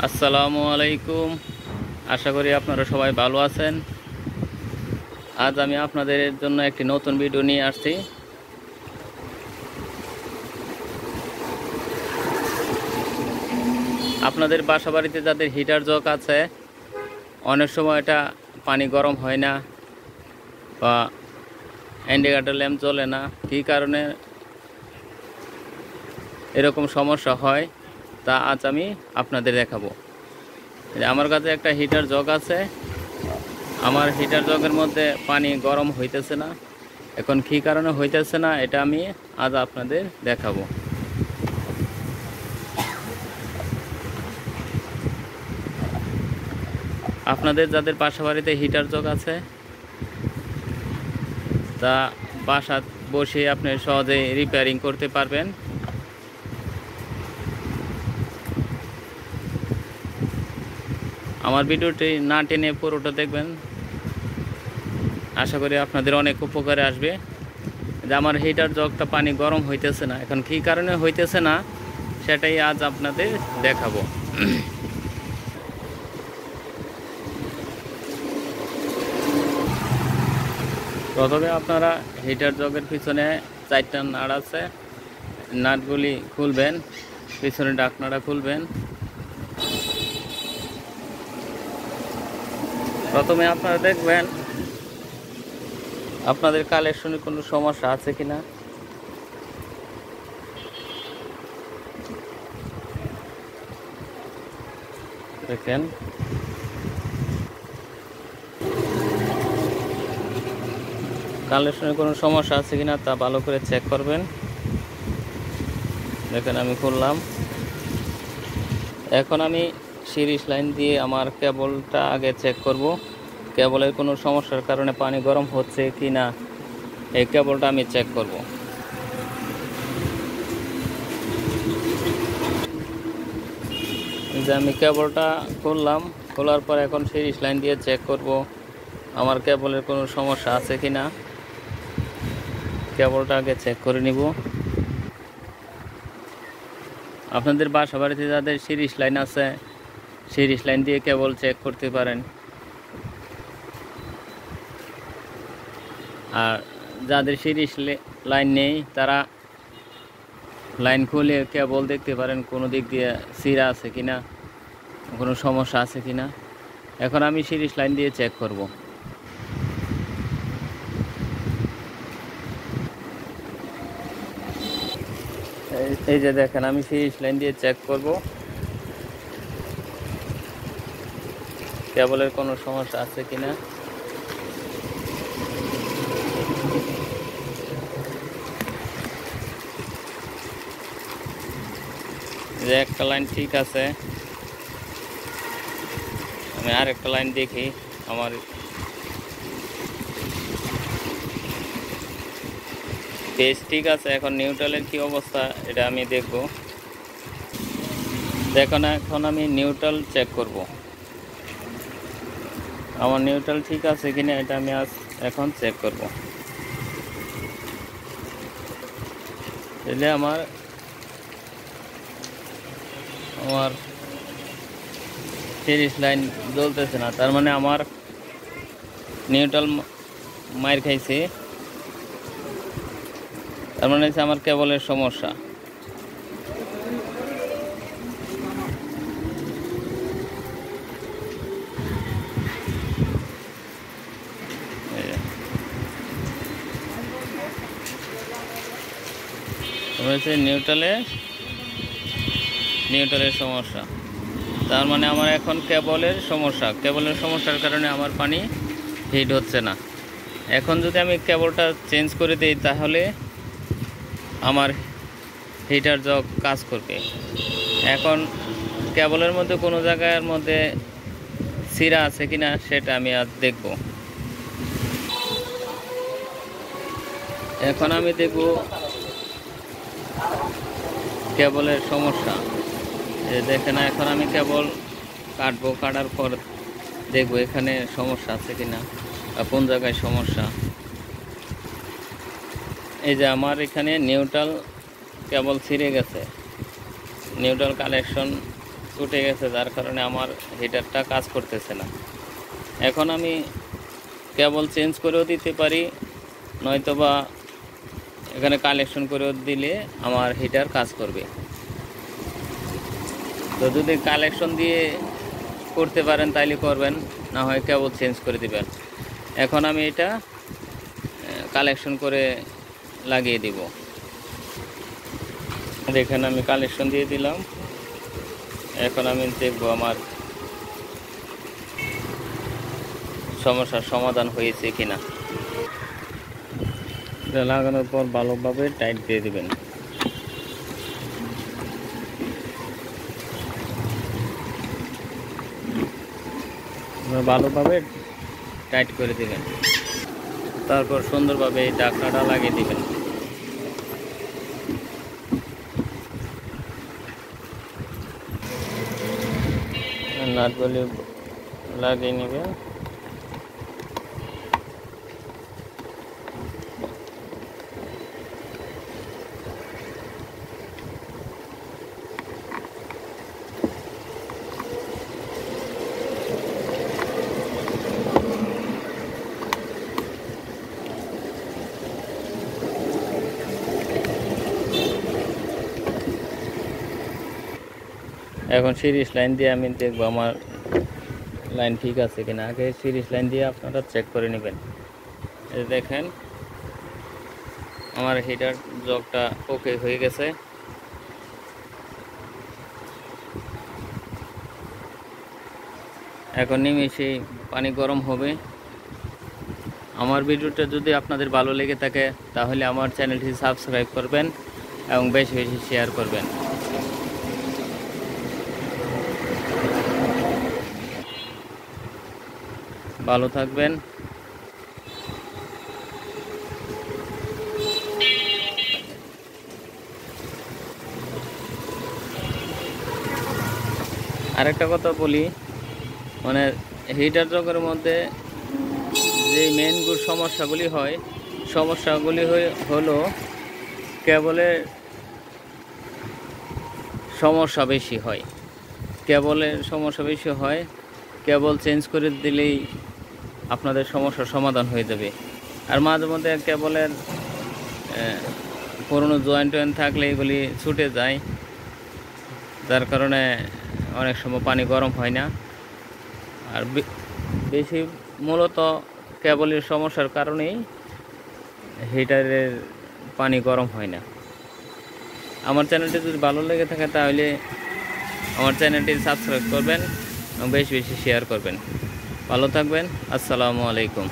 আসসালামু আলাইকুম। আশা করি আপনারা সবাই ভালো আছেন। আজ আমি আপনাদের জন্য একটি নতুন ভিডিও নিয়ে আসছি। আপনাদের বাসাবাড়িতে যাদের হিটার জগ আছে, অনেক সময় এটা পানি গরম হয় না বা ইন্ডিকেটর ল্যাম্প জ্বলে না, কী কারণে এরকম সমস্যা হয় তা আজ আমি আপনাদের দেখাবো। আমার কাছে একটা হিটার জগ আছে, আমার হিটার জগের মধ্যে পানি গরম হইতেছে না। এখন কী কারণে হইতেছে না এটা আমি আজ আপনাদের দেখাবো। আপনাদের যাদের বাসা বাড়িতে হিটার জগ আছে তা বাসা বসে আপনি সহজে রিপেয়ারিং করতে পারবেন। আমার ভিডিওটি না টেনে পুরোটা দেখবেন, আশা করি আপনাদের অনেক উপকারে আসবে। যে আমার হিটার জগটা পানি গরম হইতেছে না, এখন কী কারণে হইতেছে না সেটাই আজ আপনাদের দেখাবো। প্রথমে আপনারা হিটার জগের পিছনে 4টা নাট আছে, নাটগুলি খুলবেন, পিছনে ঢাকনাটা খুলবেন। প্রথমে আপনারা দেখবেন আপনাদের কালেকশনে কোনো সমস্যা আছে কিনা। দেখেন কালেকশনে কোনো সমস্যা আছে কিনা তা ভালো করে চেক করবেন। দেখেন আমি খুললাম। এখন আমি সিরিজ লাইন দিয়ে আমার কেবলটা আগে চেক করব, কেবলের কোনো সমস্যার কারণে পানি গরম হচ্ছে কি না এই কেবলটা আমি চেক করব। যে আমি কেবলটা খুললাম, খোলার পর এখন সিরিজ লাইন দিয়ে চেক করব আমার কেবলের কোনো সমস্যা আছে কি না। কেবলটা আগে চেক করে নিব। আপনাদের বাসা বাড়িতে যাদের সিরিজ লাইন আছে, সিরিজ লাইন দিয়ে কেবল চেক করতে পারেন। আর যাদের সিরিজ লাইন নেই তারা লাইন খুলে কেবল দেখতে পারেন কোনো দিক দিয়ে ছিঁড়া আছে কিনা, কোনো সমস্যা আছে কিনা। এখন আমি সিরিজ লাইন দিয়ে চেক করব। এই যে দেখেন আমি সিরিজ লাইন দিয়ে চেক করব কেবলের কোনো সমস্যা আছে কিনা। যে একটা লাইন ঠিক আছে, আমি আরেকটা লাইন দেখি আমার পেজ ঠিক আছে। এখন নিউট্রালের কি অবস্থা এটা আমি দেখব। দেখুন এখন আমি নিউট্রাল চেক করব, আমার নিউট্রাল ঠিক আছে কিনা এটা আমি এখন চেক করব। তাহলে আমার সিরিজ লাইন জ্বলতেছে না, তার মানে আমার নিউট্রাল মাইর খাইছে, তার মানে হচ্ছে আমার কেবলের সমস্যা। হচ্ছে নিউট্রালের সমস্যা, তার মানে আমার এখন কেবলের সমস্যা। কেবলের সমস্যার কারণে আমার পানি হিট হচ্ছে না। এখন যদি আমি কেবলটা চেঞ্জ করে দিই তাহলে আমার হিটার জগ কাজ করবে। এখন কেবলের মধ্যে কোনো জায়গার মধ্যে ছিঁড়া আছে কিনা সেটা আমি আজ দেখব। এখন আমি দেখব কেবলের সমস্যা। দেখেন এখন আমি কেবল কাটবো, কাটার পর দেখব এখানে সমস্যা আছে কিনা বা কোন জায়গায় সমস্যা। এই যে আমার এখানে নিউট্রাল কেবল ছিঁড়ে গেছে, নিউট্রাল কানেকশন ছুটে গেছে, যার কারণে আমার হিটারটা কাজ করতেছে না। এখন আমি কেবল চেঞ্জ করেও দিতে পারি, নয়তোবা এখানে কালেকশন করেও দিলে আমার হিটার কাজ করবে। তো যদি কালেকশন দিয়ে করতে পারেন তাইলে করবেন, না হয় কেবল চেঞ্জ করে দিবেন। এখন আমি এটা কালেকশন করে লাগিয়ে দিব। দেখেন আমি কালেকশন দিয়ে দিলাম। এখন আমি দেখব আমার সমস্যার সমাধান হয়েছে কিনা। এটা লাগানোর পর ভালোভাবে টাইট দিয়ে দিবেন। ভালোভাবে টাইট করে দিবেন, তারপর সুন্দরভাবে এই ঢাকনাটা লাগিয়ে দিবেন। নাটগুলি লাগিয়ে নেবেন। এখন সিরিজ লাইন দিয়ে আমি দেখবো আমার লাইন ঠিক আছে কিনা। আগে সিরিজ লাইন দিয়ে আপনারা চেক করে নেবেন। এই দেখেন আমার হিটার জগটা ওকে হয়ে গেছে। এখন নিমেষেই পানি গরম হবে। আমার ভিডিওটা যদি আপনাদের ভালো লেগে থাকে তাহলে আমার চ্যানেলটি সাবস্ক্রাইব করবেন এবং বেশি বেশি শেয়ার করবেন। ভালো থাকবেন। আরেকটা কথা বলি, মানে হিটার জগের মধ্যে যে মেন সমস্যাগুলি হলো কেবলের সমস্যা বেশি হয়। কেবল চেঞ্জ করে দিলেই আপনাদের সমস্যার সমাধান হয়ে যাবে। আর মাঝে মধ্যে কেবলের পুরনো জয়েন্ট থাকলে এগুলি ছুটে যায়, যার কারণে অনেক সময় পানি গরম হয় না। আর বেশি মূলত কেবলের সমস্যার কারণেই হিটারের পানি গরম হয় না। আমার চ্যানেলটি যদি ভালো লেগে থাকে তাহলে আমার চ্যানেলটি সাবস্ক্রাইব করবেন এবং বেশি বেশি শেয়ার করবেন। ভালো থাকবেন। আসসালামু আলাইকুম।